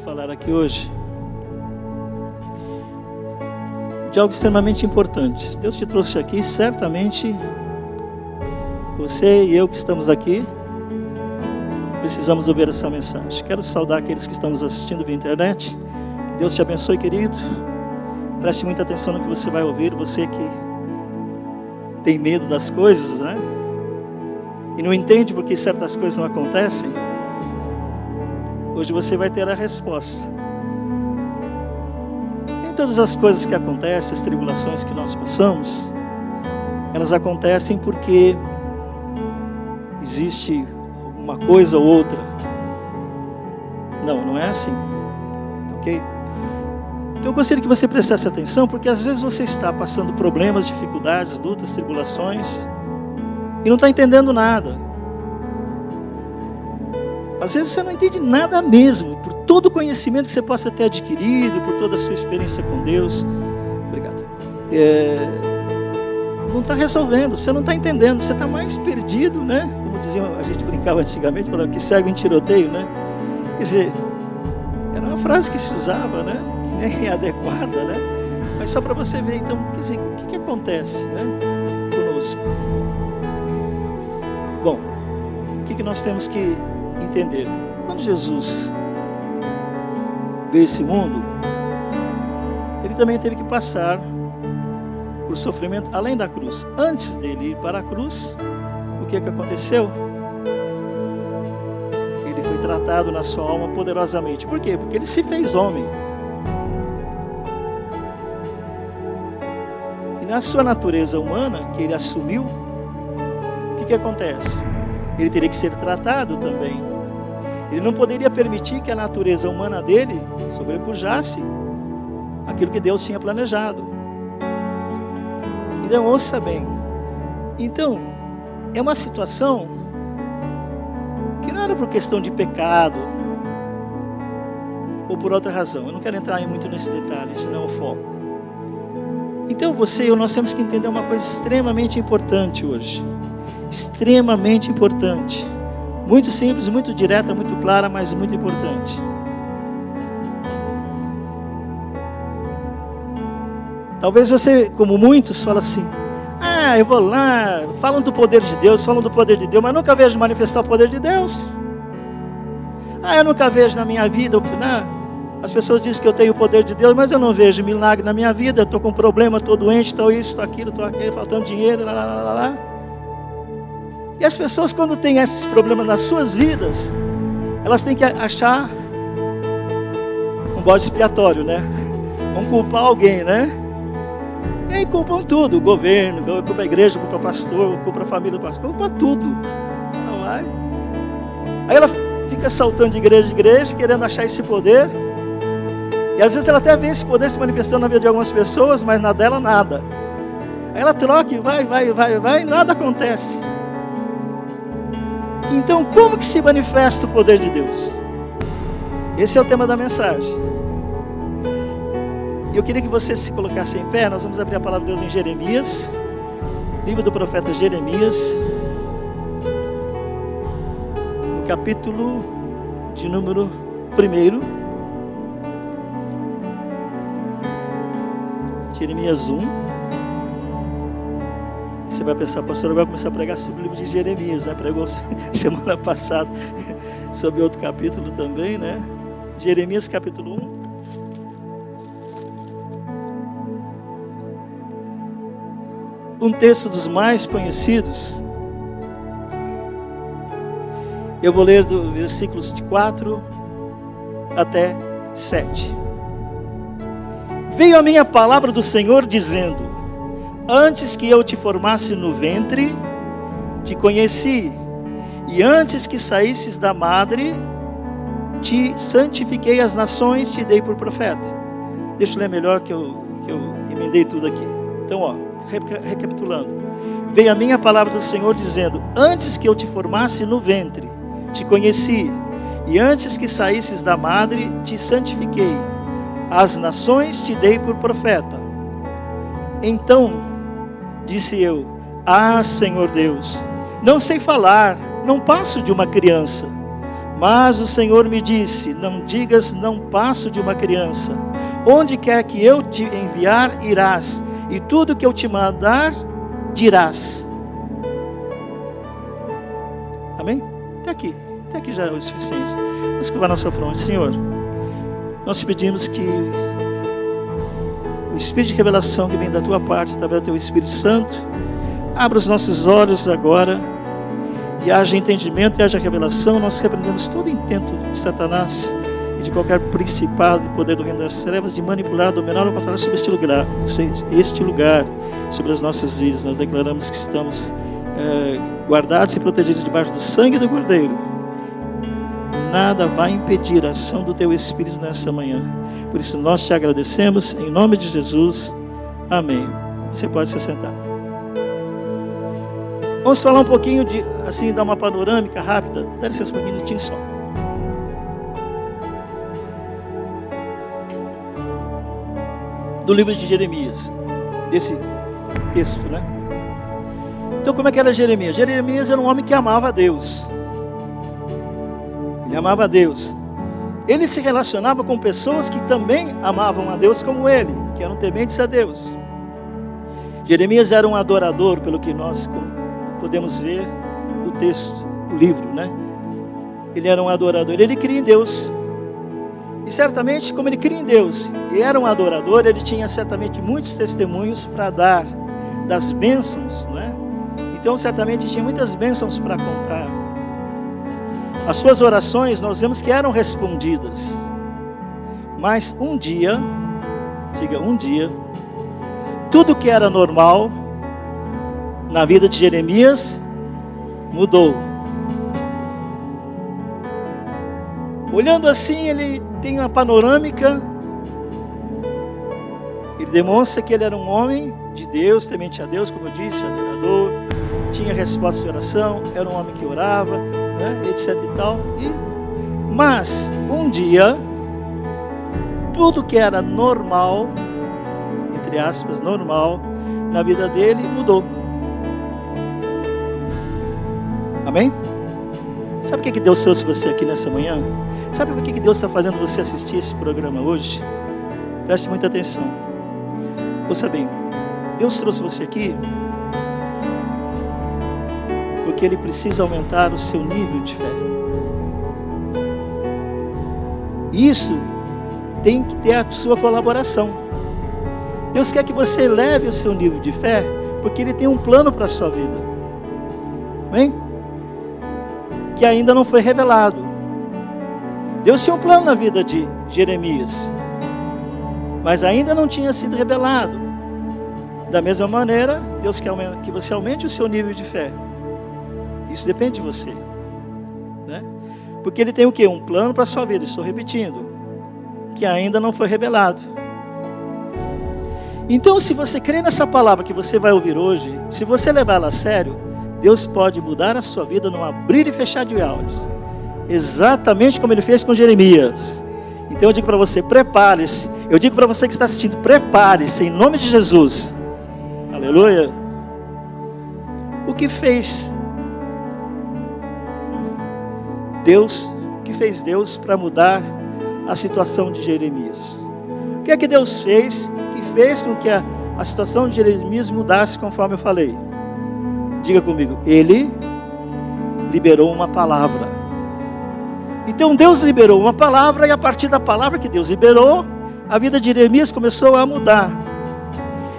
falar aqui hoje de algo extremamente importante. Se Deus te trouxe aqui, certamente você e eu que estamos aqui precisamos ouvir essa mensagem. Quero saudar aqueles que estão nos assistindo via internet. Que Deus te abençoe, querido. Preste muita atenção no que você vai ouvir. Você que tem medo das coisas, né? E não entende porque certas coisas não acontecem. Hoje você vai ter a resposta. Nem todas as coisas que acontecem, as tribulações que nós passamos, elas acontecem porque existe uma coisa ou outra. Não é assim. Ok? Então eu gostaria que você prestasse atenção, porque às vezes você está passando problemas, dificuldades, lutas, tribulações, e não está entendendo nada. Às vezes você não entende nada mesmo, por todo o conhecimento que você possa ter adquirido, por toda a sua experiência com Deus. Obrigado. Não está resolvendo, você não está entendendo, você está mais perdido, né? Como diziam, a gente brincava antigamente, falando que cego em tiroteio, né? Quer dizer, era uma frase que se usava, né? Que nem é adequada, né? Mas só para você ver, então, quer dizer, o que acontece, né? Conosco. Bom, o que nós temos que entender? Quando Jesus veio a esse mundo, ele também teve que passar por sofrimento além da cruz. Antes dele ir para a cruz, o que aconteceu? Ele foi tratado na sua alma poderosamente. Por quê? Porque ele se fez homem. E na sua natureza humana, que ele assumiu, o que acontece? Ele teria que ser tratado também. Ele não poderia permitir que a natureza humana dele sobrepujasse aquilo que Deus tinha planejado. Então, ouça bem. Então, é uma situação que não era por questão de pecado ou por outra razão. Eu não quero entrar muito nesse detalhe, isso não é o foco. Então, você e eu, nós temos que entender uma coisa extremamente importante hoje. Extremamente importante. Muito simples, muito direta, muito clara, mas muito importante. Talvez você, como muitos, fala assim: eu vou lá, falam do poder de Deus, mas nunca vejo manifestar o poder de Deus. Eu nunca vejo na minha vida, as pessoas dizem que eu tenho o poder de Deus, mas eu não vejo milagre na minha vida. Eu estou com um problema, estou doente, estou isso, estou aquilo, estou aquilo, faltando dinheiro, lá. E as pessoas, quando têm esses problemas nas suas vidas, elas têm que achar um bode expiatório, né? Vão culpar alguém, né? E aí culpam tudo, o governo, culpa a igreja, culpa o pastor, culpa a família do pastor, culpa tudo. Não vai. Aí ela fica saltando de igreja em igreja, querendo achar esse poder. E às vezes ela até vê esse poder se manifestando na vida de algumas pessoas, mas na dela nada. Aí ela troca e vai, e nada acontece. Então, como que se manifesta o poder de Deus? Esse é o tema da mensagem. E eu queria que você se colocasse em pé. Nós vamos abrir a palavra de Deus em Jeremias, livro do profeta Jeremias, no capítulo de número 1. Jeremias 1. Você vai pensar, pastor, vai começar a pregar sobre o livro de Jeremias, né? Pregou semana passada sobre outro capítulo também, né? Jeremias capítulo 1. Um texto dos mais conhecidos. Eu vou ler do versículos de 4 até 7. Veio a minha palavra do Senhor dizendo: antes que eu te formasse no ventre, te conheci, e antes que saísses da madre, te santifiquei as nações, te dei por profeta. Deixa eu ler melhor que eu emendei tudo aqui. Então, recapitulando. Veio a minha palavra do Senhor dizendo: antes que eu te formasse no ventre, te conheci, e antes que saísses da madre, te santifiquei. As nações te dei por profeta. Então disse eu: Senhor Deus, não sei falar, não passo de uma criança. Mas o Senhor me disse: não digas, não passo de uma criança. Onde quer que eu te enviar, irás, e tudo que eu te mandar, dirás. Amém? Até aqui já é o suficiente. Vamos curvar nossa fronte. Senhor, nós te pedimos que o Espírito de revelação que vem da tua parte, através do teu Espírito Santo, abra os nossos olhos agora, e haja entendimento e haja revelação. Nós repreendemos todo intento de Satanás e de qualquer principado e poder do reino das trevas de manipular, dominar ou controlar sobre este lugar, sobre as nossas vidas. Nós declaramos que estamos guardados e protegidos debaixo do sangue do Cordeiro. Nada vai impedir a ação do teu Espírito nessa manhã. Por isso nós te agradecemos em nome de Jesus. Amém. Você pode se sentar. Vamos falar um pouquinho de, assim, dar uma panorâmica rápida. Dá licença um minutinho só. Do livro de Jeremias, desse texto, né? Então, como é que era Jeremias? Jeremias era um homem que amava a Deus. Ele amava a Deus. Ele se relacionava com pessoas que também amavam a Deus como ele, que eram tementes a Deus. Jeremias era um adorador, pelo que nós podemos ver no texto, no livro, né? Ele era um adorador, ele cria em Deus. E certamente, como ele cria em Deus e era um adorador, ele tinha certamente muitos testemunhos para dar das bênçãos, né? Então, certamente tinha muitas bênçãos para contar. As suas orações, nós vemos que eram respondidas. Mas um dia, diga um dia, tudo que era normal na vida de Jeremias mudou. Olhando assim, ele tem uma panorâmica. Ele demonstra que ele era um homem de Deus, temente a Deus, como eu disse, adorador, tinha resposta de oração, era um homem que orava, né, etc e tal. Mas um dia, tudo que era normal, entre aspas, normal, na vida dele mudou. Amém? Sabe por que Deus trouxe você aqui nessa manhã? Sabe por que Deus está fazendo você assistir esse programa hoje? Preste muita atenção. Ouça bem, Deus trouxe você aqui porque Ele precisa aumentar o seu nível de fé. Isso tem que ter a sua colaboração. Deus quer que você eleve o seu nível de fé, porque Ele tem um plano para a sua vida. Amém? Que ainda não foi revelado. Deus tinha um plano na vida de Jeremias, mas ainda não tinha sido revelado. Da mesma maneira, Deus quer que você aumente o seu nível de fé. Isso depende de você, né? Porque Ele tem o quê? Um plano para a sua vida, estou repetindo, que ainda não foi revelado. Então, se você crê nessa palavra que você vai ouvir hoje, se você levar ela a sério, Deus pode mudar a sua vida num abrir e fechar de olhos, exatamente como Ele fez com Jeremias. Então eu digo para você, prepare-se. Eu digo para você que está assistindo, prepare-se em nome de Jesus. Aleluia. O que fez Deus para mudar a situação de Jeremias? O que é que Deus fez que fez com que a situação de Jeremias mudasse, conforme eu falei? Diga comigo, Ele liberou uma palavra. Então Deus liberou uma palavra, e a partir da palavra que Deus liberou, a vida de Jeremias começou a mudar.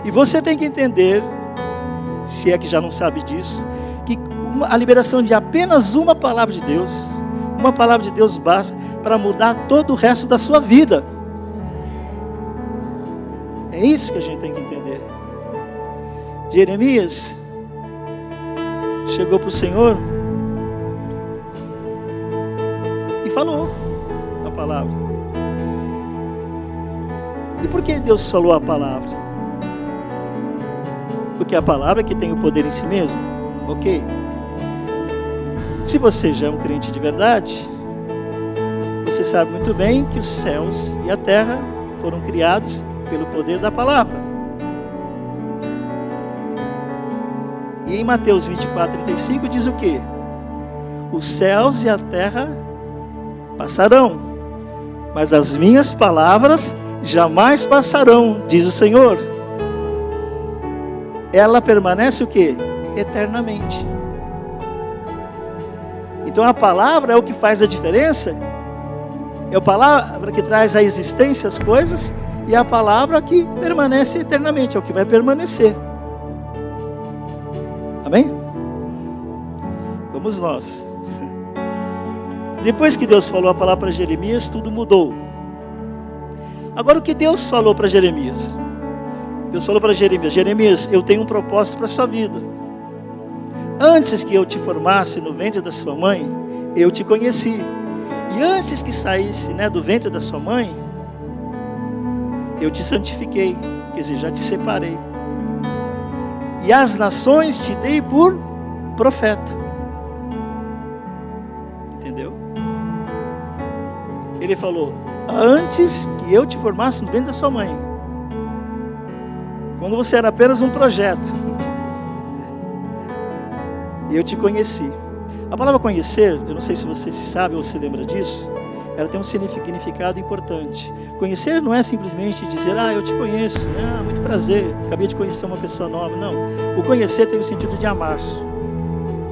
E você tem que entender, se é que já não sabe disso, que a liberação de apenas uma palavra de Deus, uma palavra de Deus basta para mudar todo o resto da sua vida. É isso que a gente tem que entender. Jeremias chegou para o Senhor e falou a palavra. E por que Deus falou a palavra? Porque a palavra que tem o poder em si mesmo, ok? Se você já é um crente de verdade, você sabe muito bem que os céus e a terra foram criados pelo poder da palavra. E em Mateus 24:35 diz o quê? Os céus e a terra passarão, mas as minhas palavras jamais passarão, diz o Senhor. Ela permanece o quê? Eternamente. Então a palavra é o que faz a diferença. É a palavra que traz à existência as coisas, e a palavra que permanece eternamente, é o que vai permanecer. Amém? Vamos nós. Depois que Deus falou a palavra para Jeremias, tudo mudou. Agora o que Deus falou para Jeremias? Deus falou para Jeremias: Jeremias, eu tenho um propósito para a sua vida. Antes que eu te formasse no ventre da sua mãe, eu te conheci. E antes que saísse, do ventre da sua mãe, eu te santifiquei, quer dizer, já te separei. E as nações te dei por profeta. Entendeu? Ele falou: antes que eu te formasse no ventre da sua mãe, quando você era apenas um projeto, eu te conheci. A palavra conhecer, eu não sei se você sabe ou se lembra disso, ela tem um significado importante. Conhecer não é simplesmente dizer: eu te conheço, muito prazer, acabei de conhecer uma pessoa nova. Não, o conhecer tem o sentido de amar.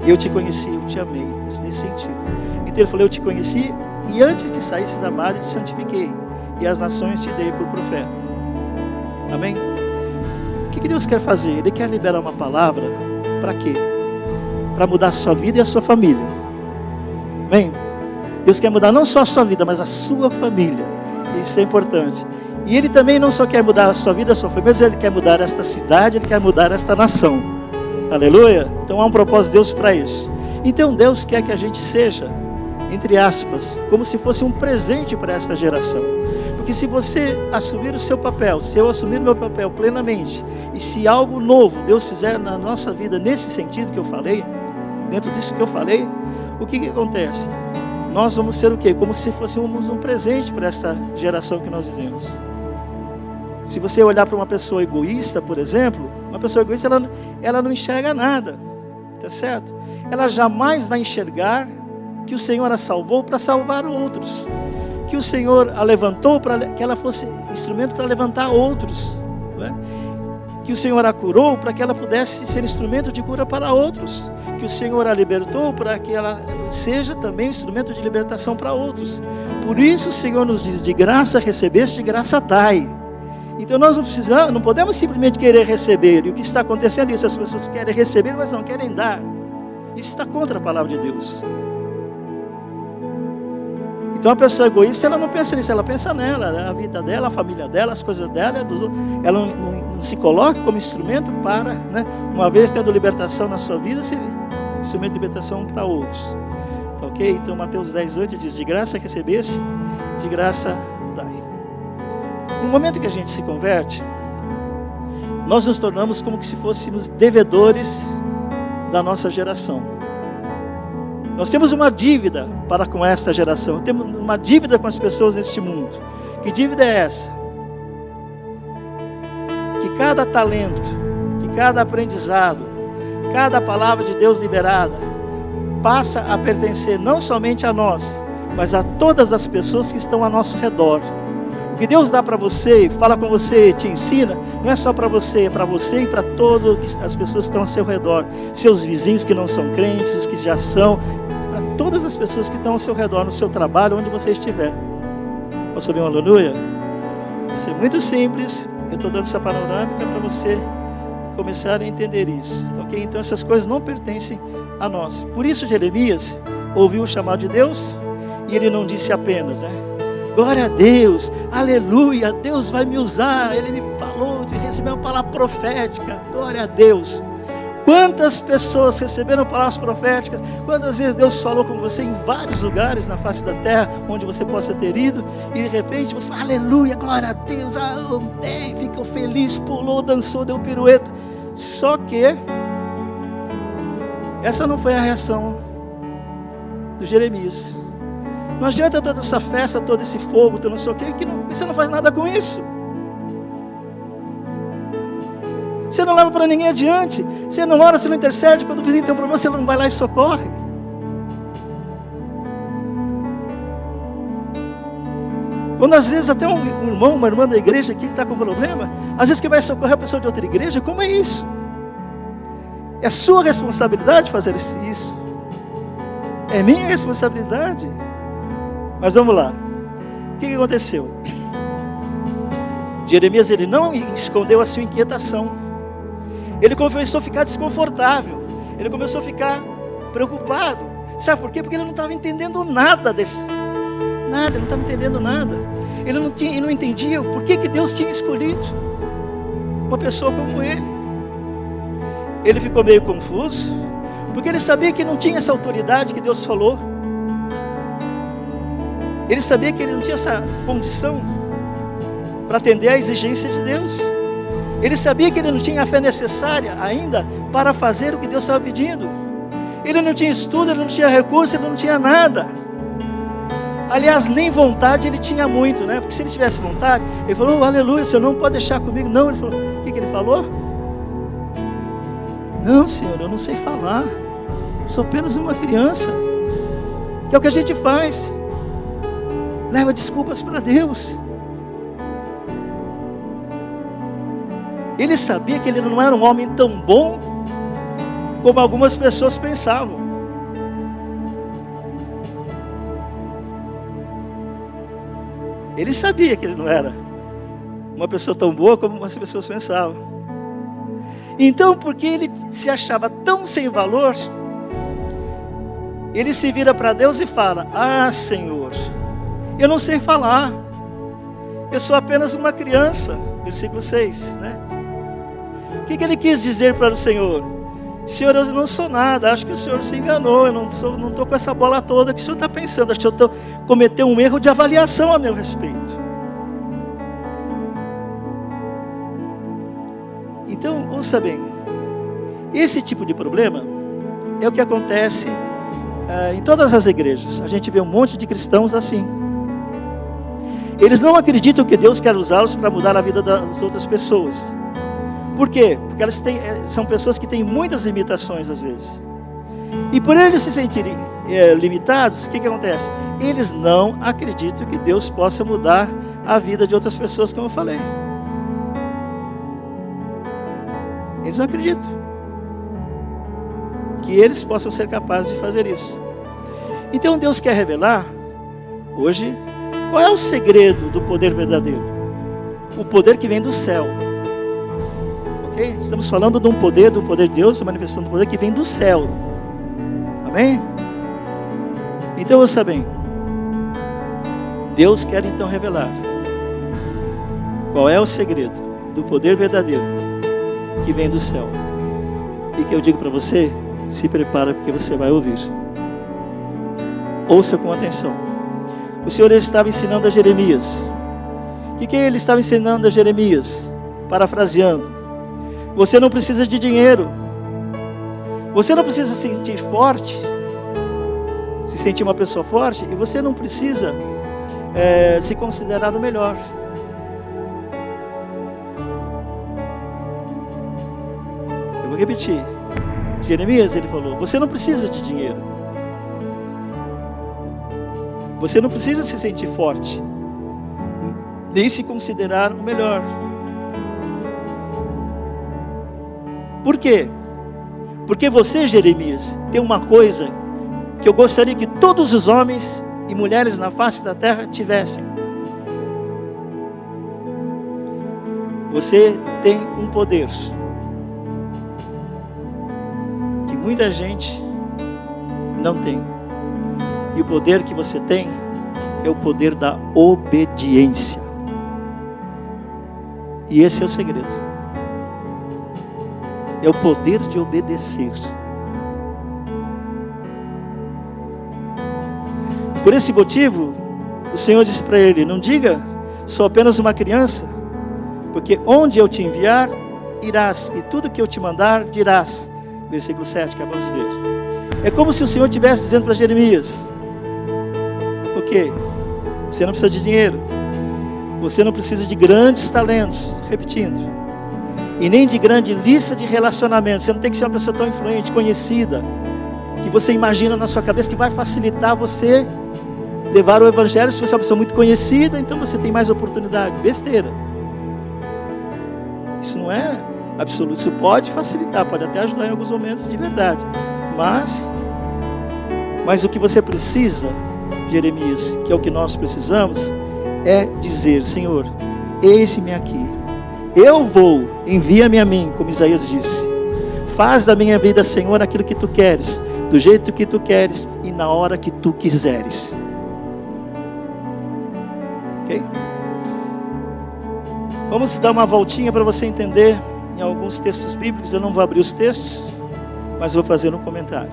Eu te conheci, eu te amei, nesse sentido. Então ele falou: eu te conheci, e antes de saísse da madre te santifiquei, e as nações te dei por profeta. Amém? O que Deus quer fazer? Ele quer liberar uma palavra, para quê? Para mudar a sua vida e a sua família. Amém? Deus quer mudar não só a sua vida, mas a sua família. Isso é importante. E Ele também não só quer mudar a sua vida e a sua família, mas Ele quer mudar esta cidade, Ele quer mudar esta nação. Aleluia? Então há um propósito de Deus para isso. Então Deus quer que a gente seja, entre aspas, como se fosse um presente para esta geração. Porque se você assumir o seu papel, se eu assumir o meu papel plenamente, e se algo novo Deus fizer na nossa vida, nesse sentido que eu falei, dentro disso que eu falei, o que acontece? Nós vamos ser o quê? Como se fôssemos um presente para essa geração que nós vivemos. Se você olhar para uma pessoa egoísta, por exemplo, uma pessoa egoísta, ela não enxerga nada, tá certo? Ela jamais vai enxergar que o Senhor a salvou para salvar outros, que o Senhor a levantou para que ela fosse instrumento para levantar outros, não é? Que o Senhor a curou para que ela pudesse ser instrumento de cura para outros, que o Senhor a libertou para que ela seja também instrumento de libertação para outros. Por isso o Senhor nos diz: de graça recebeste, de graça dai. Então nós não podemos simplesmente querer receber, e o que está acontecendo é isso: as pessoas querem receber, mas não querem dar. Isso está contra a palavra de Deus. Então a pessoa egoísta, ela não pensa nisso, ela pensa nela, a vida dela, a família dela, as coisas dela, ela não se coloca como instrumento para, uma vez tendo libertação na sua vida, ser instrumento de libertação para outros. Tá ok? Então Mateus 10:8 diz: de graça recebesse, de graça dai. No momento que a gente se converte, nós nos tornamos como se fôssemos devedores da nossa geração. Nós temos uma dívida para com esta geração, temos uma dívida com as pessoas neste mundo. Que dívida é essa? Que cada talento, que cada aprendizado, cada palavra de Deus liberada, passa a pertencer não somente a nós, mas a todas as pessoas que estão ao nosso redor. O que Deus dá para você, fala com você, te ensina, não é só para você, é para você e para todas as pessoas que estão ao seu redor. Seus vizinhos que não são crentes, os que já são, para todas as pessoas que estão ao seu redor, no seu trabalho, onde você estiver. Posso ouvir um aleluia? Isso é muito simples, eu estou dando essa panorâmica para você começar a entender isso. Ok? Então essas coisas não pertencem a nós. Por isso Jeremias ouviu o chamado de Deus, e ele não disse apenas, glória a Deus, aleluia, Deus vai me usar. Ele me falou, recebeu uma palavra profética, glória a Deus. Quantas pessoas receberam palavras proféticas? Quantas vezes Deus falou com você em vários lugares na face da terra, onde você possa ter ido, e de repente você, aleluia, glória a Deus, amém, ficou feliz, pulou, dançou, deu pirueta. Só que essa não foi a reação do Jeremias. Não adianta toda essa festa, todo esse fogo, todo não sei o que você não faz nada com isso. Você não leva para ninguém adiante. Você não ora, você não intercede. Quando o vizinho tem um problema, você não vai lá e socorre. Quando às vezes até um irmão, uma irmã da igreja aqui que está com problema, às vezes que vai socorrer a pessoa de outra igreja, como é isso? É sua responsabilidade fazer isso. É minha responsabilidade. Mas vamos lá. O que aconteceu? Jeremias, ele não escondeu a sua inquietação. Ele começou a ficar desconfortável. Ele começou a ficar preocupado. Sabe por quê? Porque ele não estava entendendo nada desse. Nada, ele não estava entendendo nada. Ele não entendia por que Deus tinha escolhido uma pessoa como ele. Ele ficou meio confuso, porque ele sabia que não tinha essa autoridade que Deus falou. Ele sabia que ele não tinha essa condição para atender à exigência de Deus. Ele sabia que ele não tinha a fé necessária ainda para fazer o que Deus estava pedindo. Ele não tinha estudo, ele não tinha recurso, ele não tinha nada. Aliás, nem vontade ele tinha muito, né? Porque se ele tivesse vontade, ele falou, aleluia, Senhor, não pode deixar comigo. Não, ele falou, o que ele falou? Não, Senhor, eu não sei falar. Sou apenas uma criança. Que é o que a gente faz. Leva desculpas para Deus. Ele sabia que ele não era um homem tão bom como algumas pessoas pensavam. Ele sabia que ele não era uma pessoa tão boa como as pessoas pensavam. Então, porque ele se achava tão sem valor, ele se vira para Deus e fala, ah, Senhor, eu não sei falar, eu sou apenas uma criança. Versículo 6, né? O que ele quis dizer para o Senhor? Senhor, eu não sou nada, acho que o Senhor se enganou, eu não estou com essa bola toda que o Senhor está pensando, acho que eu cometeu um erro de avaliação a meu respeito. Então, ouça bem, esse tipo de problema é o que acontece em todas as igrejas. A gente vê um monte de cristãos assim. Eles não acreditam que Deus quer usá-los para mudar a vida das outras pessoas. Por quê? Porque elas são pessoas que têm muitas limitações às vezes. E por eles se sentirem limitados, o que acontece? Eles não acreditam que Deus possa mudar a vida de outras pessoas, como eu falei. Eles não acreditam que eles possam ser capazes de fazer isso. Então Deus quer revelar hoje qual é o segredo do poder verdadeiro. O poder que vem do céu. Ok? Estamos falando de um poder de Deus, manifestando um poder que vem do céu. Amém? Então ouça bem. Deus quer então revelar qual é o segredo do poder verdadeiro que vem do céu. E que eu digo para você, se prepara porque você vai ouvir. Ouça com atenção. O Senhor estava ensinando a Jeremias. O que ele estava ensinando a Jeremias? Parafraseando. Você não precisa de dinheiro. Você não precisa se sentir forte. Se sentir uma pessoa forte. E você não precisa se considerar o melhor. Eu vou repetir. Jeremias, ele falou, você não precisa de dinheiro. Você não precisa se sentir forte, nem se considerar o melhor. Por quê? Porque você, Jeremias, tem uma coisa que eu gostaria que todos os homens e mulheres na face da terra tivessem. Você tem um poder que muita gente não tem. E o poder que você tem é o poder da obediência. E esse é o segredo. É o poder de obedecer. Por esse motivo, o Senhor disse para ele, não diga, sou apenas uma criança, porque onde eu te enviar, irás, e tudo que eu te mandar, dirás. Versículo 7, acabamos de ler. É como se o Senhor estivesse dizendo para Jeremias, ok, você não precisa de dinheiro, você não precisa de grandes talentos, repetindo, e nem de grande lista de relacionamentos. Você não tem que ser uma pessoa tão influente, conhecida, que você imagina na sua cabeça que vai facilitar você levar o evangelho. Se você é uma pessoa muito conhecida, então você tem mais oportunidade. Besteira. Isso não é absoluto. Isso pode facilitar, pode até ajudar em alguns momentos de verdade. Mas o que você precisa, Jeremias, que é o que nós precisamos, é dizer: Senhor, eis-me aqui. Eu vou, envia-me a mim, como Isaías disse. Faz da minha vida, Senhor, aquilo que tu queres, do jeito que tu queres e na hora que tu quiseres. Ok? Vamos dar uma voltinha para você entender em alguns textos bíblicos. Eu não vou abrir os textos, mas vou fazer um comentário.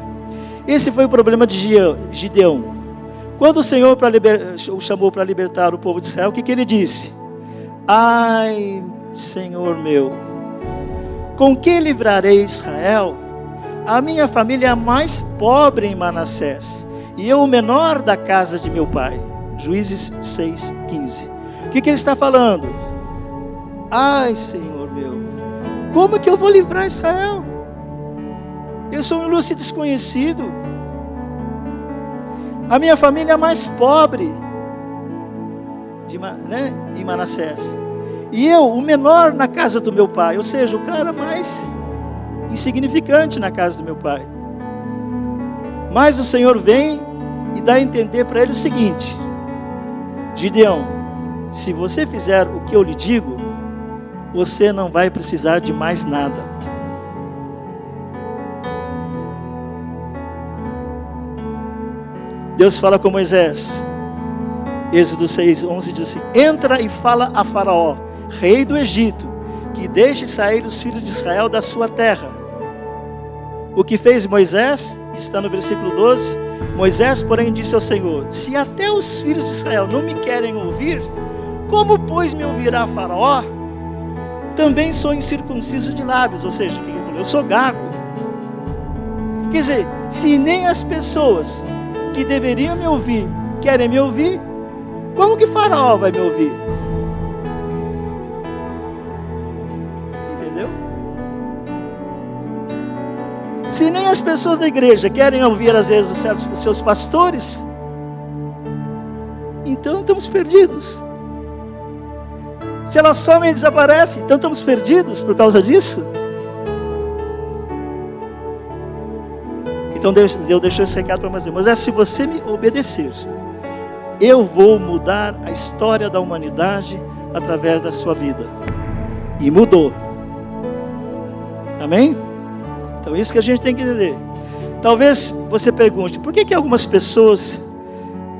Esse foi o problema de Gideão. Quando o Senhor o chamou para libertar o povo de Israel, o que ele disse? Ai, Senhor meu, com que livrarei Israel? A minha família é a mais pobre em Manassés, e eu o menor da casa de meu pai. Juízes 6:15. O que ele está falando? Ai, Senhor meu, como que eu vou livrar Israel? Eu sou um ilustre desconhecido. A minha família é a mais pobre em Manassés. E eu, o menor na casa do meu pai. Ou seja, o cara mais insignificante na casa do meu pai. Mas o Senhor vem e dá a entender para ele o seguinte: Gideão, se você fizer o que eu lhe digo, você não vai precisar de mais nada. Deus fala com Moisés, Êxodo 6:11 diz assim: entra e fala a Faraó, rei do Egito, que deixe sair os filhos de Israel da sua terra. O que fez Moisés, está no versículo 12, Moisés, porém, disse ao Senhor: se até os filhos de Israel não me querem ouvir, como, pois, me ouvirá Faraó? Também sou incircunciso de lábios. Ou seja, o que ele falou? Eu sou gago. Quer dizer, se nem as pessoas que deveriam me ouvir querem me ouvir, como que Faraó vai me ouvir? Entendeu? Se nem as pessoas da igreja querem ouvir às vezes os seus pastores, então estamos perdidos. Se elas somem e desaparecem, então estamos perdidos por causa disso? Então Deus deixou esse recado para Moisés: se você me obedecer, eu vou mudar a história da humanidade através da sua vida. E mudou. Amém? Então isso que a gente tem que entender. Talvez você pergunte: por que algumas pessoas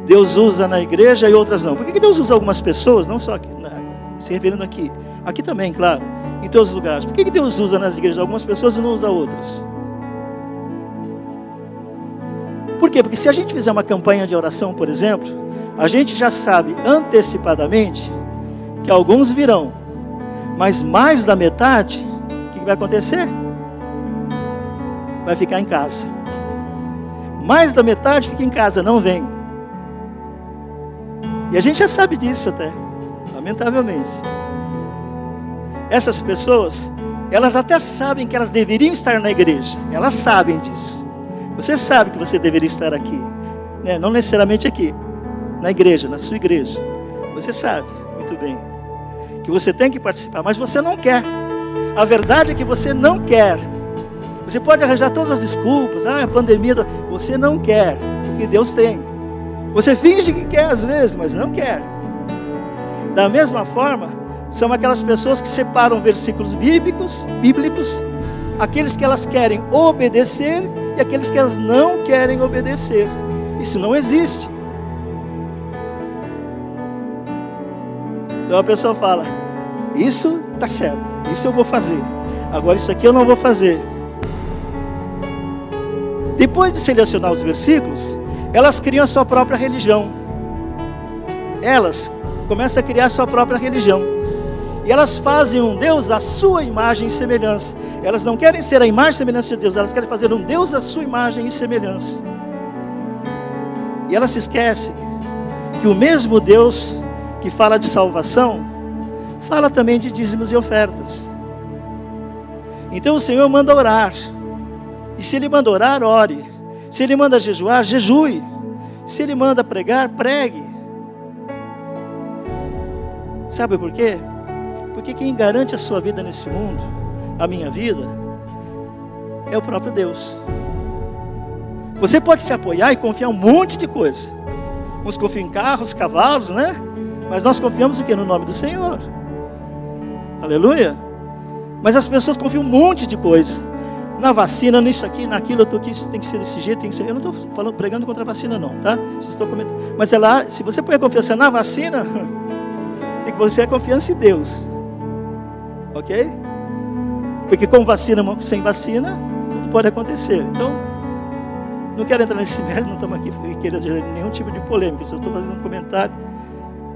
Deus usa na igreja e outras não? Por que Deus usa algumas pessoas, não só aqui, se referindo aqui também, claro, em todos os lugares? Por que Deus usa nas igrejas algumas pessoas e não usa outras? Por quê? Porque se a gente fizer uma campanha de oração, por exemplo, a gente já sabe antecipadamente que alguns virão, mas mais da metade, o que vai acontecer? Vai ficar em casa. Mais da metade fica em casa, não vem. E a gente já sabe disso até, lamentavelmente. Essas pessoas, elas até sabem que elas deveriam estar na igreja. Elas sabem disso. Você sabe que você deveria estar aqui, né? Não necessariamente aqui, na igreja, na sua igreja. Você sabe muito bem que você tem que participar, mas você não quer. A verdade é que você não quer. Você pode arranjar todas as desculpas, a pandemia, você não quer, porque Deus tem. Você finge que quer às vezes, mas não quer. Da mesma forma, são aquelas pessoas que separam versículos bíblicos, aqueles que elas querem obedecer e aqueles que elas não querem obedecer. Isso não existe. Então a pessoa fala: isso está certo, isso eu vou fazer, agora isso aqui eu não vou fazer. Depois de selecionar os versículos, elas criam a sua própria religião. Elas começam a criar a sua própria religião. E elas fazem um Deus à sua imagem e semelhança. Elas não querem ser a imagem e semelhança de Deus, elas querem fazer um Deus à sua imagem e semelhança. E elas se esquecem que o mesmo Deus que fala de salvação, fala também de dízimos e ofertas. Então o Senhor manda orar. E se Ele manda orar, ore. Se Ele manda jejuar, jejue. Se Ele manda pregar, pregue. Sabe por quê? Porque quem garante a sua vida nesse mundo, a minha vida, é o próprio Deus. Você pode se apoiar e confiar em um monte de coisa. Uns confiam em carros, cavalos, né? Mas nós confiamos o quê? No nome do Senhor. Aleluia. Mas as pessoas confiam em um monte de coisa. Na vacina, nisso aqui, naquilo, eu estou aqui, isso tem que ser desse jeito, tem que ser. Eu não estou pregando contra a vacina não, tá? Estou comentando. Mas se você põe a confiança na vacina, tem que você a confiança em Deus. Ok? Porque com vacina, sem vacina, tudo pode acontecer. Então, não quero entrar nesse mérito, não estamos aqui querendo gerar nenhum tipo de polêmica, só estou fazendo um comentário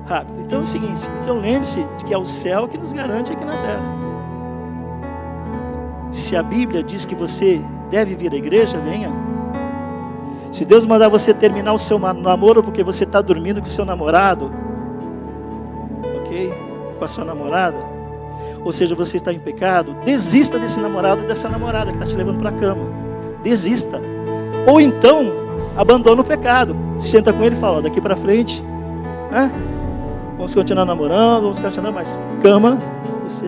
rápido. Então é o seguinte, então lembre-se de que é o céu que nos garante aqui na terra. Se a Bíblia diz que você deve vir à igreja, venha. Se Deus mandar você terminar o seu namoro porque você está dormindo com o seu namorado, ok? Com a sua namorada, ou seja, você está em pecado, desista desse namorado e dessa namorada que está te levando para a cama. Desista. Ou então, abandona o pecado. Senta com ele e fala, ó, daqui para frente, né? Vamos continuar namorando, vamos continuar, mas cama, você,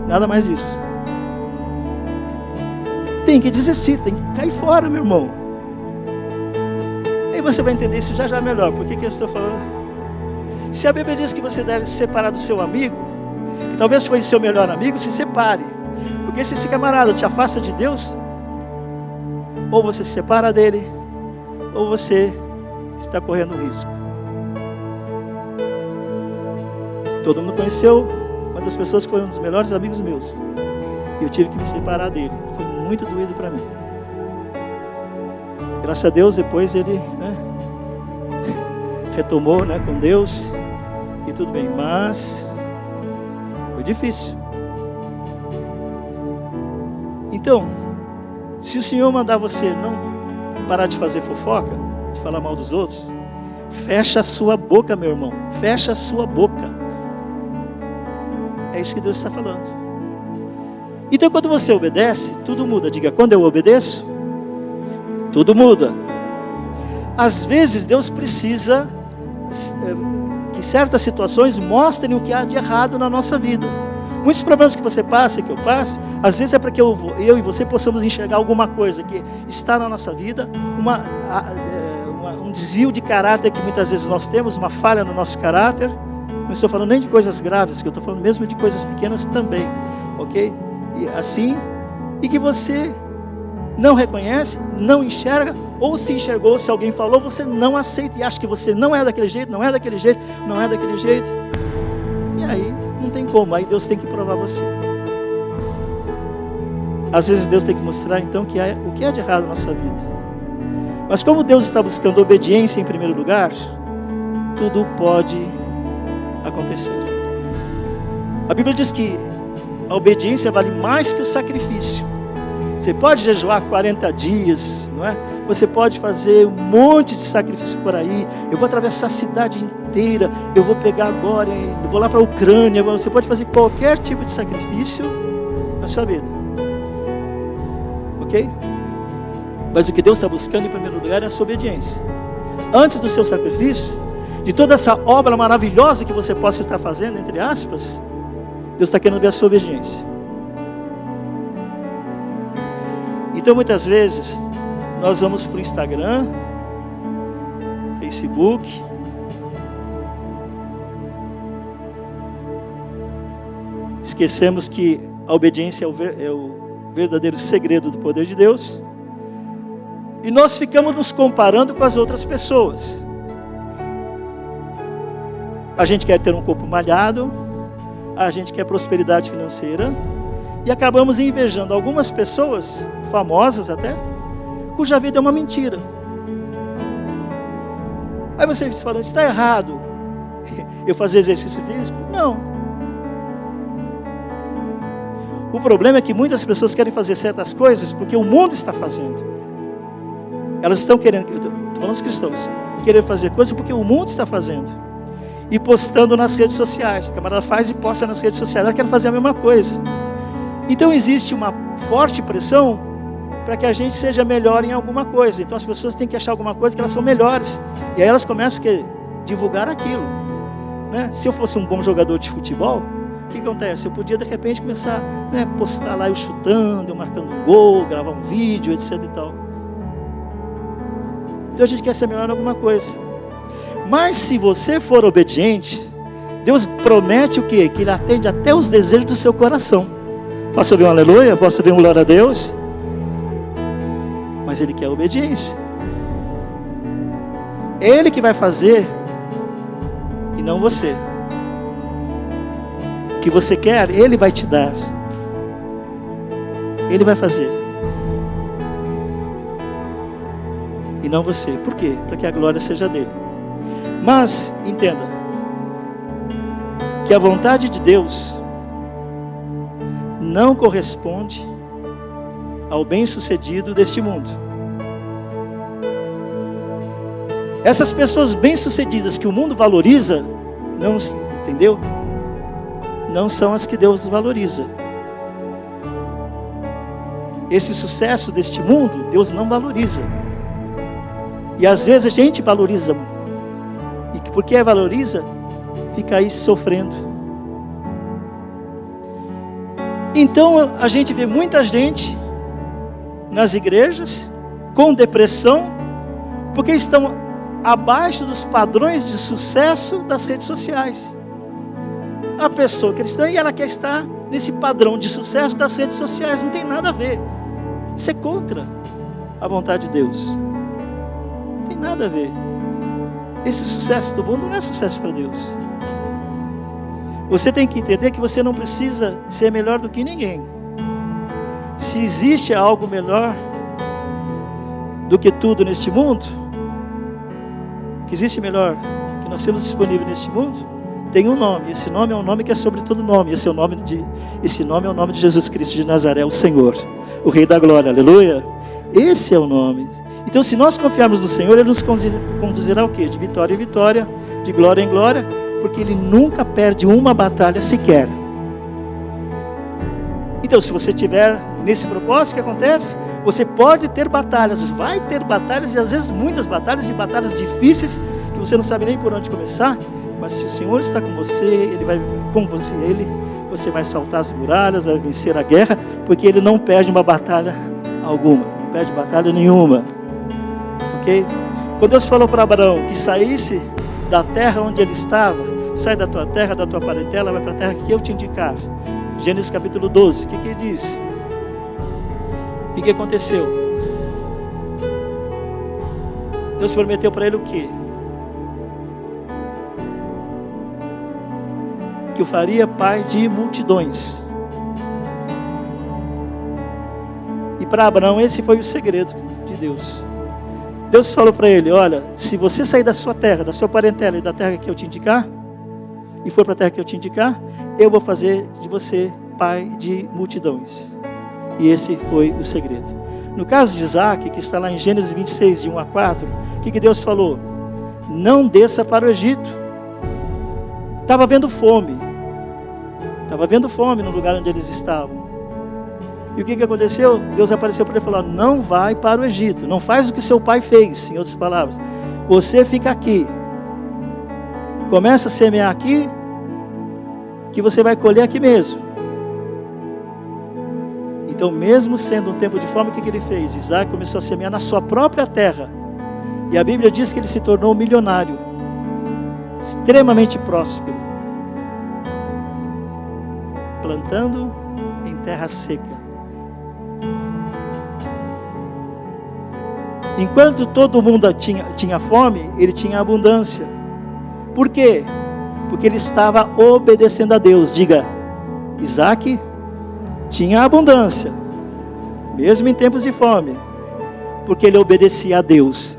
nada mais disso. Tem que desistir, tem que cair fora, meu irmão. Aí você vai entender isso já melhor. Por que eu estou falando? Se a Bíblia diz que você deve se separar do seu amigo, que talvez foi seu melhor amigo, se separe. Porque se esse camarada te afasta de Deus, ou você se separa dele, ou você está correndo risco. Todo mundo conheceu uma das pessoas que foi um dos melhores amigos meus. E eu tive que me separar dele. Foi muito doído para mim. Graças a Deus, depois ele, né, retomou, né, com Deus. E tudo bem, mas foi difícil. Então, se o Senhor mandar você não parar de fazer fofoca, de falar mal dos outros, fecha a sua boca, meu irmão. Fecha a sua boca. É isso que Deus está falando. Então, quando você obedece, tudo muda. Diga, quando eu obedeço, tudo muda. Às vezes, Deus precisa que certas situações mostrem o que há de errado na nossa vida. Muitos problemas que você passa e que eu passo, às vezes é para que eu e você possamos enxergar alguma coisa que está na nossa vida, um desvio de caráter que muitas vezes nós temos, uma falha no nosso caráter. Não estou falando nem de coisas graves, que eu estou falando mesmo de coisas pequenas também, ok? E assim, e que você não reconhece, não enxerga, ou se enxergou, se alguém falou, você não aceita e acha que você não é daquele jeito, não é daquele jeito, não é daquele jeito. E aí, não tem como, aí Deus tem que provar você. Às vezes Deus tem que mostrar então o que é de errado na nossa vida. Mas como Deus está buscando obediência em primeiro lugar, tudo pode acontecer. A Bíblia diz que a obediência vale mais que o sacrifício. Você pode jejuar 40 dias, não é? Você pode fazer um monte de sacrifício por aí. Eu vou atravessar a cidade inteira. Eu vou pegar agora, eu vou lá para a Ucrânia. Você pode fazer qualquer tipo de sacrifício na sua vida. Ok? Mas o que Deus está buscando em primeiro lugar é a sua obediência. Antes do seu sacrifício, de toda essa obra maravilhosa que você possa estar fazendo, entre aspas, Deus está querendo ver a sua obediência. Então muitas vezes nós vamos para o Instagram, Facebook, esquecemos que a obediência é o verdadeiro segredo do poder de Deus, e nós ficamos nos comparando com as outras pessoas. A gente quer ter um corpo malhado, a gente quer prosperidade financeira, e acabamos invejando algumas pessoas, famosas até, cuja vida é uma mentira. Aí você fala, está errado eu fazer exercício físico? Não. O problema é que muitas pessoas querem fazer certas coisas porque o mundo está fazendo. Elas estão querendo, estou falando dos cristãos, querem fazer coisas porque o mundo está fazendo. E postando nas redes sociais. O camarada faz e posta nas redes sociais. Ela quer fazer a mesma coisa. Então existe uma forte pressão para que a gente seja melhor em alguma coisa. Então as pessoas têm que achar alguma coisa que elas são melhores. E aí elas começam a divulgar aquilo, né? Se eu fosse um bom jogador de futebol, o que acontece? Eu podia de repente começar, né, postar lá eu chutando, eu marcando um gol, gravar um vídeo, etc e tal. Então a gente quer ser melhor em alguma coisa. Mas se você for obediente, Deus promete o quê? Que Ele atende até os desejos do seu coração. Posso ouvir um aleluia? Posso ouvir um glória a Deus? Mas Ele quer obediência. Ele que vai fazer e não você. O que você quer, Ele vai te dar. Ele vai fazer. E não você. Por quê? Para que a glória seja dele. Mas, entenda, que a vontade de Deus não corresponde ao bem-sucedido deste mundo. Essas pessoas bem-sucedidas que o mundo valoriza, não, entendeu? Não são as que Deus valoriza. Esse sucesso deste mundo, Deus não valoriza. E às vezes a gente valoriza. E porque valoriza, fica aí sofrendo. Então a gente vê muita gente nas igrejas com depressão, porque estão abaixo dos padrões de sucesso das redes sociais. A pessoa cristã, e ela quer estar nesse padrão de sucesso das redes sociais. Não tem nada a ver. Isso é contra a vontade de Deus. Não tem nada a ver. Esse sucesso do mundo não é sucesso para Deus. Você tem que entender que você não precisa ser melhor do que ninguém. Se existe algo melhor do que tudo neste mundo, que existe melhor que nós temos disponível neste mundo, tem um nome. Esse nome é um nome que é sobre todo nome. Esse nome é o nome de Jesus Cristo de Nazaré, o Senhor, o Rei da Glória, aleluia. Esse é o nome. Então, se nós confiarmos no Senhor, Ele nos conduzirá o quê? De vitória em vitória, de glória em glória, porque Ele nunca perde uma batalha sequer. Então, se você estiver nesse propósito, o que acontece? Você pode ter batalhas, vai ter batalhas, e às vezes muitas batalhas, e batalhas difíceis, que você não sabe nem por onde começar, mas se o Senhor está com você, Ele vai com você, você vai saltar as muralhas, vai vencer a guerra, porque Ele não perde uma batalha alguma, não perde batalha nenhuma. Ok? Quando Deus falou para Abraão que saísse da terra onde ele estava, sai da tua terra, da tua parentela, vai para a terra que eu te indicar. Gênesis capítulo 12, o que ele diz? O que aconteceu? Deus prometeu para ele o quê? Que o faria pai de multidões. E para Abraão esse foi o segredo de Deus. Deus falou para ele: olha, se você sair da sua terra, da sua parentela e da terra que eu te indicar, e for para a terra que eu te indicar, eu vou fazer de você pai de multidões. E esse foi o segredo. No caso de Isaac, que está lá em Gênesis 26, de 1 a 4, o que Deus falou? Não desça para o Egito. Estava havendo fome. Estava havendo fome no lugar onde eles estavam. E o que aconteceu? Deus apareceu para ele e falou: não vai para o Egito, não faz o que seu pai fez. Em outras palavras, você fica aqui, começa a semear aqui, que você vai colher aqui mesmo. Então, mesmo sendo um tempo de fome, o que ele fez? Isaac começou a semear na sua própria terra, e a Bíblia diz que ele se tornou milionário, extremamente próspero, plantando em terra seca. Enquanto todo mundo tinha fome, ele tinha abundância. Por quê? Porque ele estava obedecendo a Deus. Diga, Isaac tinha abundância, mesmo em tempos de fome, porque ele obedecia a Deus.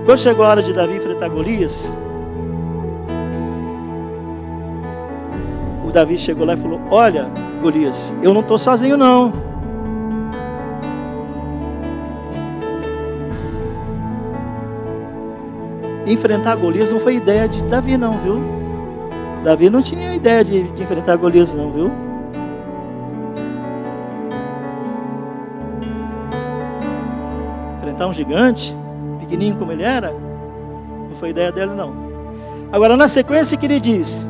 Quando chegou a hora de Davi enfrentar Golias, o Davi chegou lá e falou: olha, Golias, eu não estou sozinho não. Enfrentar Golias não foi ideia de Davi não, viu? Davi não tinha ideia de enfrentar Golias não, viu? enfrentar um gigante, pequenininho como ele era, não foi ideia dele não. Agora na sequência que ele diz: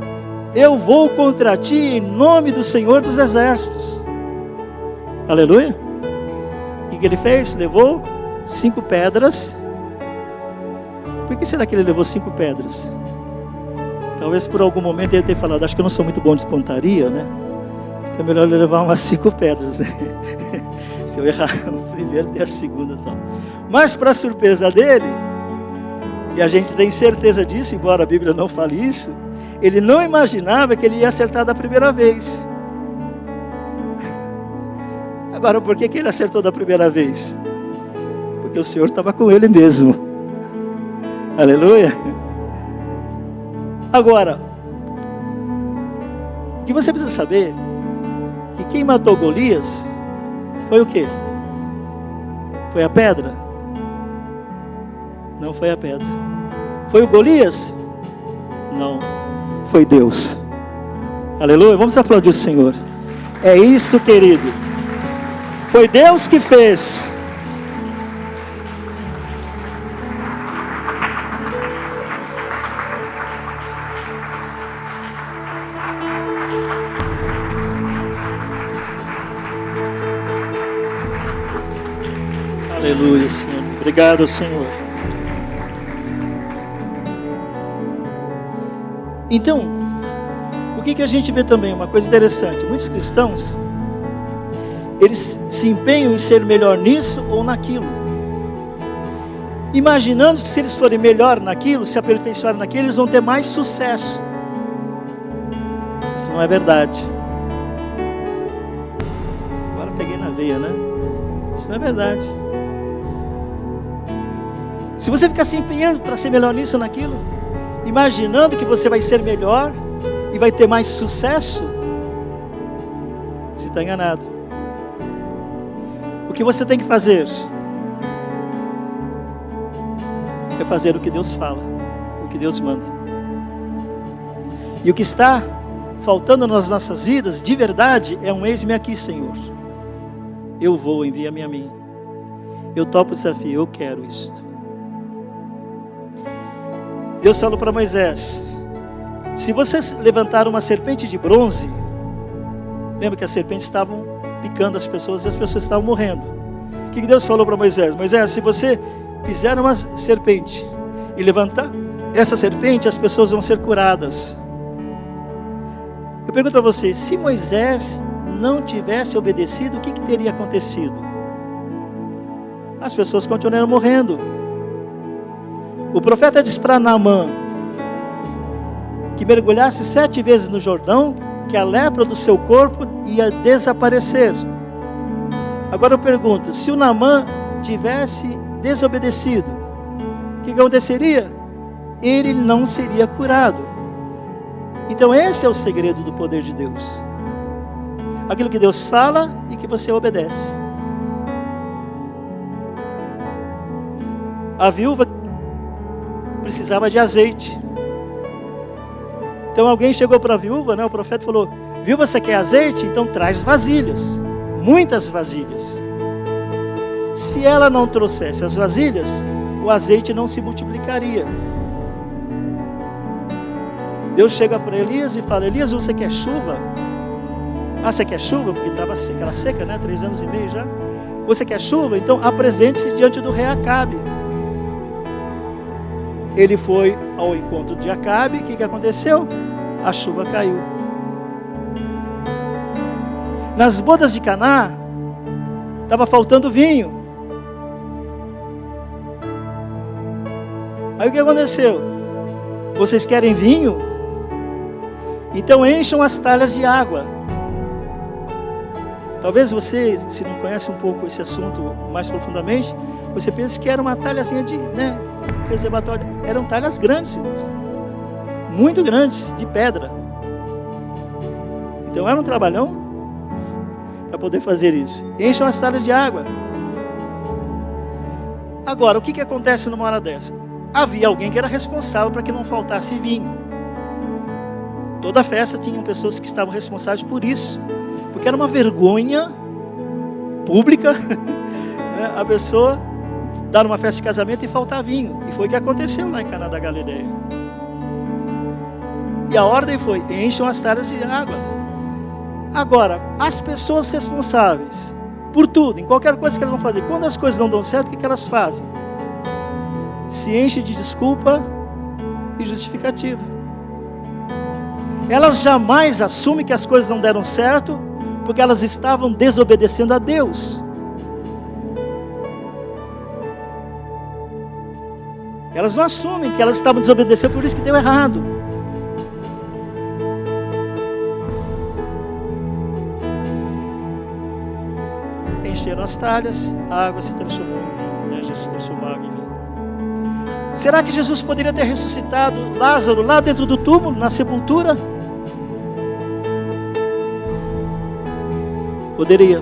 eu vou contra ti em nome do Senhor dos Exércitos. Aleluia. O que ele fez? Levou 5 pedras. Por que será que ele levou 5 pedras? Talvez por algum momento ele tenha falado: acho que eu não sou muito bom de pontaria, né? Então é melhor ele levar umas 5 pedras, né? Se eu errar o primeiro, tem a segunda, tal. Mas para surpresa dele, e a gente tem certeza disso, embora a Bíblia não fale isso, ele não imaginava que ele ia acertar da primeira vez. Agora, por que ele acertou da primeira vez? Porque o Senhor estava com ele mesmo. Aleluia. Agora, o que você precisa saber, que quem matou Golias foi o quê? Foi a pedra? Não foi a pedra. Foi o Golias? Não. Foi Deus. Aleluia. Vamos aplaudir o Senhor. É isto, querido. Foi Deus que fez. Aleluia, Senhor. Obrigado, Senhor. Então, o que a gente vê também? Uma coisa interessante. Muitos cristãos, eles se empenham em ser melhor nisso ou naquilo, imaginando que se eles forem melhor naquilo, se aperfeiçoarem naquilo, eles vão ter mais sucesso. Isso não é verdade. Agora peguei na veia, né? Isso não é verdade. Se você ficar se empenhando para ser melhor nisso ou naquilo, imaginando que você vai ser melhor e vai ter mais sucesso, você está enganado. O que você tem que fazer é fazer o que Deus fala, o que Deus manda. E o que está faltando nas nossas vidas, de verdade, é um eis-me aqui, Senhor. Eu vou, envia-me a mim. Eu topo o desafio, eu quero isto. Deus falou para Moisés: se vocês levantaram uma serpente de bronze, lembra que as serpentes estavam picando as pessoas e as pessoas estavam morrendo. O que Deus falou para Moisés? Moisés, se você fizer uma serpente e levantar essa serpente, as pessoas vão ser curadas. Eu pergunto para você, se Moisés não tivesse obedecido, o que teria acontecido? As pessoas continuaram morrendo. O profeta disse para Naamã que mergulhasse 7 vezes no Jordão, que a lepra do seu corpo ia desaparecer. Agora eu pergunto, se o Naamã tivesse desobedecido, o que aconteceria? Ele não seria curado. Então esse é o segredo do poder de Deus. Aquilo que Deus fala e que você obedece. A viúva precisava de azeite. Então alguém chegou para a viúva, né? O profeta falou: viúva, você quer azeite? Então traz vasilhas, muitas vasilhas. Se ela não trouxesse as vasilhas, o azeite não se multiplicaria. Deus chega para Elias e fala: Elias, você quer chuva? Ah, você quer chuva? Porque estava seca, era seca, né? 3 anos e meio já. Você quer chuva? Então apresente-se diante do rei Acabe. Ele foi ao encontro de Acabe. O que aconteceu? A chuva caiu. Nas bodas de Caná, estava faltando vinho. Aí o que aconteceu? Vocês querem vinho? Então encham as talhas de água. Talvez você, se não conhece um pouco esse assunto mais profundamente, você pensa que era uma talhazinha de, reservatório. Eram talhas grandes, irmãos. Muito grandes, de pedra. Então era um trabalhão para poder fazer isso. Encham as talhas de água. Agora, o que acontece numa hora dessa? Havia alguém que era responsável para que não faltasse vinho. Toda festa tinham pessoas que estavam responsáveis por isso, porque era uma vergonha pública, né? A pessoa dar uma festa de casamento e faltar vinho. E foi o que aconteceu lá em Caná da Galileia. E a ordem foi: encham as talhas de água. Agora, as pessoas responsáveis por tudo, em qualquer coisa que elas vão fazer, quando as coisas não dão certo, o que elas fazem? Se enchem de desculpa e justificativa. Elas jamais assumem que as coisas não deram certo porque elas estavam desobedecendo a Deus. Elas não assumem que elas estavam desobedecendo, por isso que deu errado. Encheram as talhas, a água se transformou em vinho, né? Jesus transformou a água em vinho. Será que Jesus poderia ter ressuscitado Lázaro lá dentro do túmulo, na sepultura? Poderia.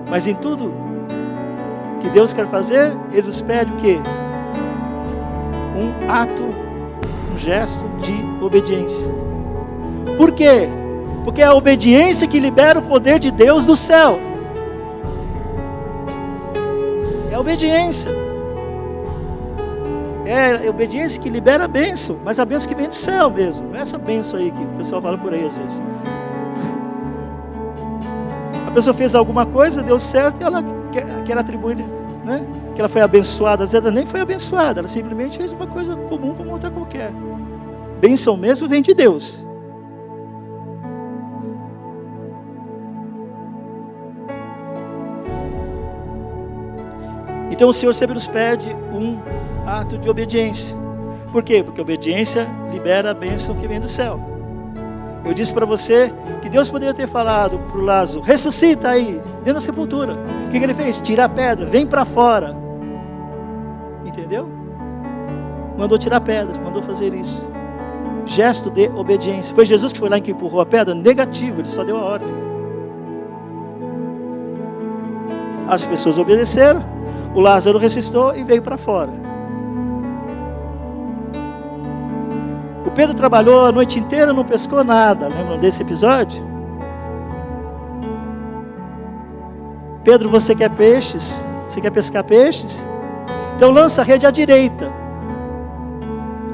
Mas em tudo que Deus quer fazer, Ele nos pede o quê? Um ato, um gesto de obediência. Por quê? Porque é a obediência que libera o poder de Deus do céu. É a obediência. É a obediência que libera a bênção, mas a bênção que vem do céu mesmo. Não é essa bênção aí que o pessoal fala por aí às vezes. A pessoa fez alguma coisa, deu certo, e ela quer atribuir, né? Que ela foi abençoada. Às vezes ela nem foi abençoada, ela simplesmente fez uma coisa comum como outra qualquer. Bênção mesmo vem de Deus. Então o Senhor sempre nos pede um ato de obediência. Por quê? Porque a obediência libera a bênção que vem do céu. Eu disse para você que Deus poderia ter falado para o Lázaro: ressuscita aí, dentro da sepultura. O que ele fez? Tira a pedra, vem para fora. Entendeu? Mandou tirar a pedra, mandou fazer isso. Gesto de obediência. Foi Jesus que foi lá e que empurrou a pedra? Negativo, ele só deu a ordem. As pessoas obedeceram, o Lázaro ressuscitou e veio para fora. O Pedro trabalhou a noite inteira, não pescou nada. Lembram desse episódio? Pedro, você quer peixes? Você quer pescar peixes? Então lança a rede à direita.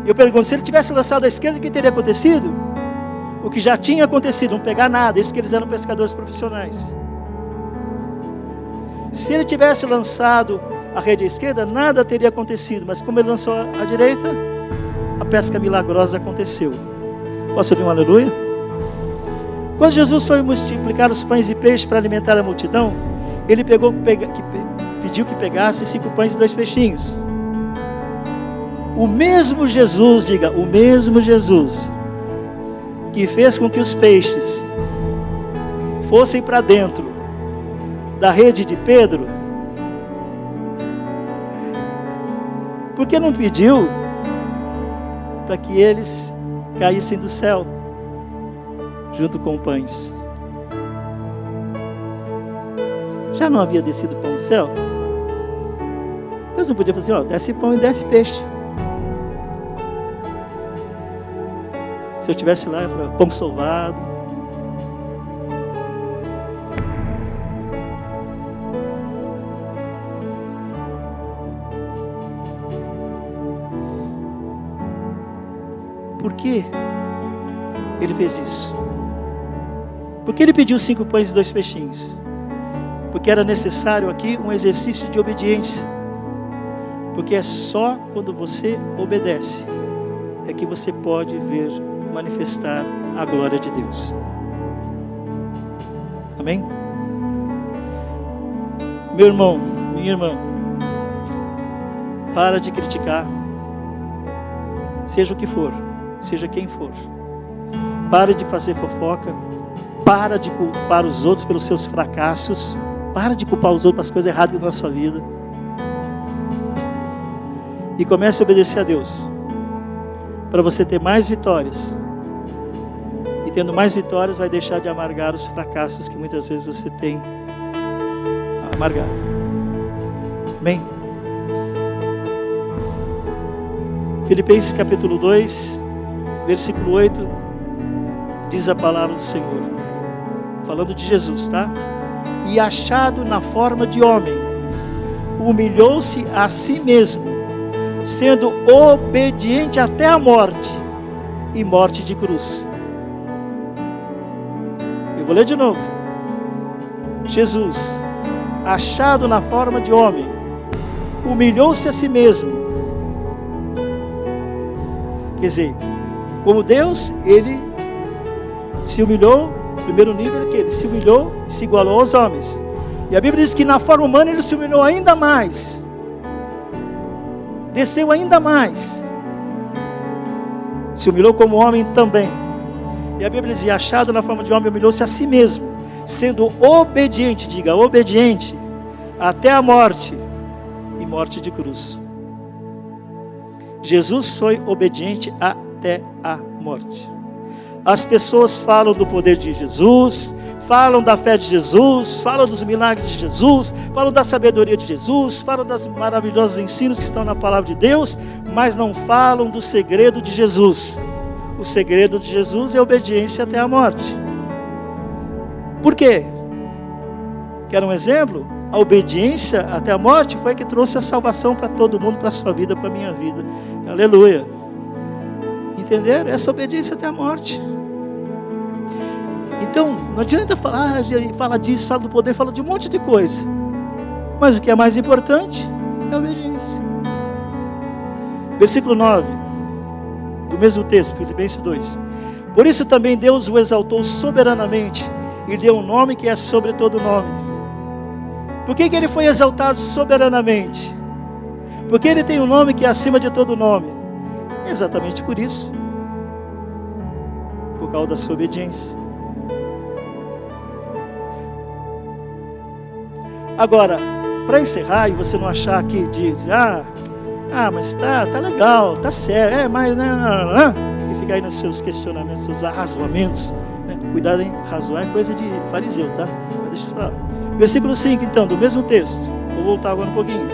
Eu pergunto, se ele tivesse lançado à esquerda, o que teria acontecido? O que já tinha acontecido, não pegar nada. Isso que eles eram pescadores profissionais. Se ele tivesse lançado a rede à esquerda, nada teria acontecido. Mas como ele lançou à direita, a pesca milagrosa aconteceu. Posso ouvir um aleluia? Quando Jesus foi multiplicar os pães e peixes para alimentar a multidão, ele pediu que pegasse 5 pães e 2 peixinhos. O mesmo Jesus, diga, o mesmo Jesus, que fez com que os peixes fossem para dentro da rede de Pedro, por que não pediu para que eles caíssem do céu junto com pães? Já não havia descido pão do céu? Deus não podia fazer, desce pão e desce peixe. Se eu estivesse lá, eu falava, pão sovado. Por que ele fez isso? Por que ele pediu 5 pães e 2 peixinhos? Porque era necessário aqui um exercício de obediência. Porque é só quando você obedece é que você pode ver manifestar a glória de Deus. Amém? Meu irmão, minha irmã, para de criticar, seja o que for, seja quem for. Para de fazer fofoca, para de culpar os outros pelos seus fracassos, para de culpar os outros pelas coisas erradas da sua vida. E comece a obedecer a Deus, para você ter mais vitórias. E tendo mais vitórias, vai deixar de amargar os fracassos que muitas vezes você tem amargado. Amém? Filipenses capítulo 2, versículo 8, diz a palavra do Senhor, falando de Jesus, tá? E achado na forma de homem, humilhou-se a si mesmo, sendo obediente até a morte, e morte de cruz. Eu vou ler de novo. Jesus, achado na forma de homem, humilhou-se a si mesmo. Quer dizer, como Deus, ele se humilhou. Primeiro nível é que ele se humilhou e se igualou aos homens. E a Bíblia diz que na forma humana ele se humilhou ainda mais. Desceu ainda mais. Se humilhou como homem também. E a Bíblia diz, achado na forma de homem, humilhou-se a si mesmo, sendo obediente, diga, obediente, até a morte, e morte de cruz. Jesus foi obediente até a morte. As pessoas falam do poder de Jesus, falam da fé de Jesus, falam dos milagres de Jesus, falam da sabedoria de Jesus, falam dos maravilhosos ensinos que estão na palavra de Deus, mas não falam do segredo de Jesus. O segredo de Jesus é a obediência até a morte. Por quê? Quer um exemplo? A obediência até a morte foi a que trouxe a salvação para todo mundo, para a sua vida, para a minha vida. Aleluia. Entenderam? Essa obediência até a morte. Então, não adianta falar disso, fala do poder, fala de um monte de coisa. Mas o que é mais importante é a obediência. Versículo 9, do mesmo texto, Filipenses 2. Por isso também Deus o exaltou soberanamente e deu um nome que é sobre todo nome. Por que ele foi exaltado soberanamente? Porque ele tem um nome que é acima de todo nome. Exatamente por isso. Por causa da sua obediência. Agora, para encerrar, e você não achar que diz, mas tá legal, tá certo, mas não, e ficar aí nos seus questionamentos, seus arrazoamentos, né? Cuidado, hein? Razoar é coisa de fariseu, tá? Mas deixa eu falar. Versículo 5, então, do mesmo texto, vou voltar agora um pouquinho.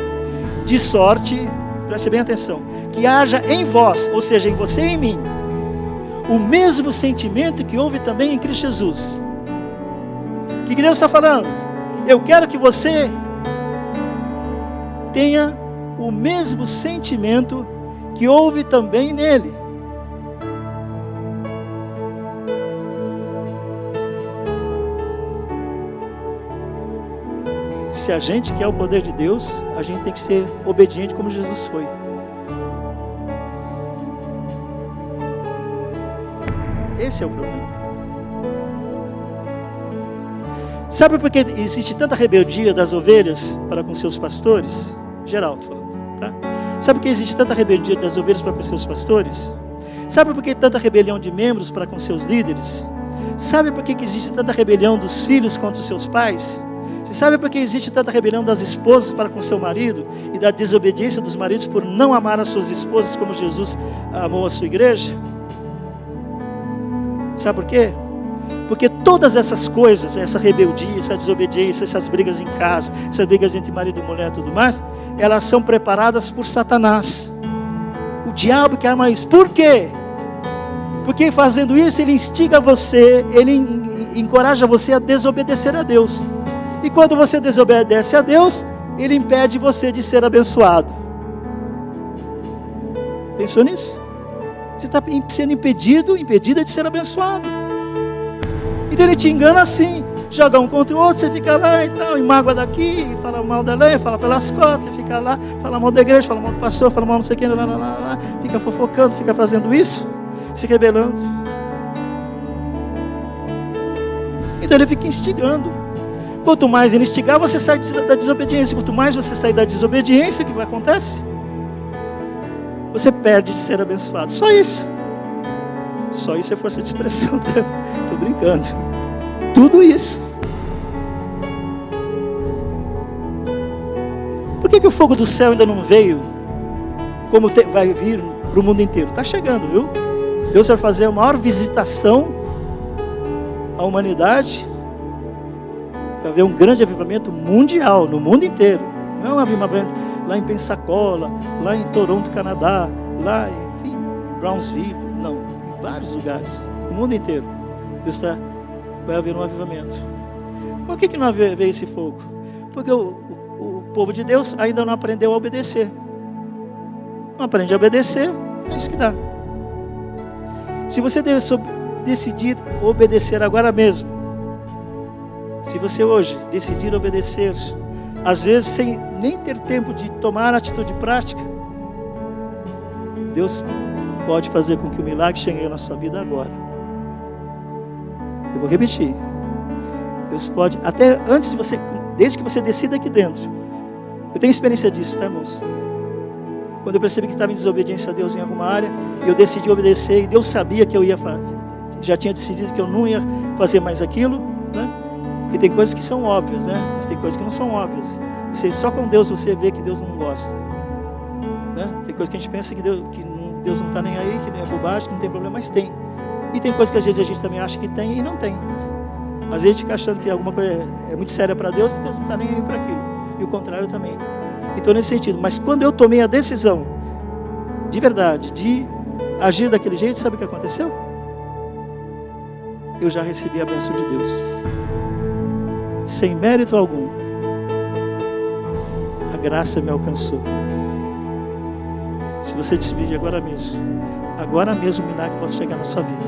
De sorte, preste bem atenção, que haja em vós, ou seja, em você e em mim, o mesmo sentimento que houve também em Cristo Jesus. O que Deus está falando? Eu quero que você tenha o mesmo sentimento que houve também nele. Se a gente quer o poder de Deus, a gente tem que ser obediente como Jesus foi. Esse é o problema. Sabe por que existe tanta rebeldia das ovelhas para com seus pastores? Geraldo falando, tá? Sabe por que existe tanta rebeldia das ovelhas para com seus pastores? Sabe por que tanta rebelião de membros para com seus líderes? Sabe por que existe tanta rebelião dos filhos contra os seus pais? Você sabe por que existe tanta rebelião das esposas para com seu marido? E da desobediência dos maridos por não amar as suas esposas como Jesus amou a sua igreja? Sabe por quê? Porque todas essas coisas, essa rebeldia, essa desobediência, essas brigas em casa, essas brigas entre marido e mulher e tudo mais, elas são preparadas por Satanás. O diabo quer armar isso. Por quê? Porque fazendo isso, ele instiga você, ele encoraja você a desobedecer a Deus. E quando você desobedece a Deus, ele impede você de ser abençoado. Pensou nisso? Você está sendo impedida de ser abençoado. Então ele te engana assim, joga um contra o outro, você fica lá e tal, e mágoa daqui, fala mal da lei, fala pelas costas, você fica lá, fala mal da igreja, fala mal do pastor, fala mal não sei quem, fica fofocando, fica fazendo isso, se rebelando. Então ele fica instigando. Quanto mais ele instigar, você sai da desobediência. Quanto mais você sai da desobediência, o que acontece? Você perde de ser abençoado. Só isso. Só isso é força de expressão. Estou brincando. Tudo isso. Por que o fogo do céu ainda não veio? Como vai vir para o mundo inteiro? Está chegando, viu? Deus vai fazer a maior visitação à humanidade. Vai haver um grande avivamento mundial, no mundo inteiro. Não é um avivamento lá em Pensacola, lá em Toronto, Canadá, lá em Brownsville. Não, em vários lugares, no mundo inteiro. Deus vai haver um avivamento. Por que não veio esse fogo? Porque o O povo de Deus ainda não aprendeu a obedecer. Não aprende a obedecer, é isso que dá. Se você decidir obedecer agora mesmo, se você hoje decidir obedecer, às vezes sem nem ter tempo de tomar atitude prática, Deus pode fazer com que o milagre chegue na sua vida agora. Eu vou repetir. Deus pode, até antes de você, desde que você decida aqui dentro. Eu tenho experiência disso, tá, irmãos? Quando eu percebi que estava em desobediência a Deus em alguma área, eu decidi obedecer, e Deus sabia que eu ia fazer, já tinha decidido que eu não ia fazer mais aquilo, né? Porque tem coisas que são óbvias, né? Mas tem coisas que não são óbvias. Só com Deus você vê que Deus não gosta, né? Tem coisas que a gente pensa que Deus não está nem aí, que não é bobagem, que não tem problema, mas tem. E tem coisas que às vezes a gente também acha que tem e não tem. Às vezes a gente fica achando que alguma coisa é muito séria para Deus e Deus não está nem aí para aquilo. E o contrário também. Então, nesse sentido, mas quando eu tomei a decisão, de verdade, de agir daquele jeito, sabe o que aconteceu? Eu já recebi a bênção de Deus. Sem mérito algum. A graça me alcançou. Se você decidir agora mesmo o milagre pode chegar na sua vida.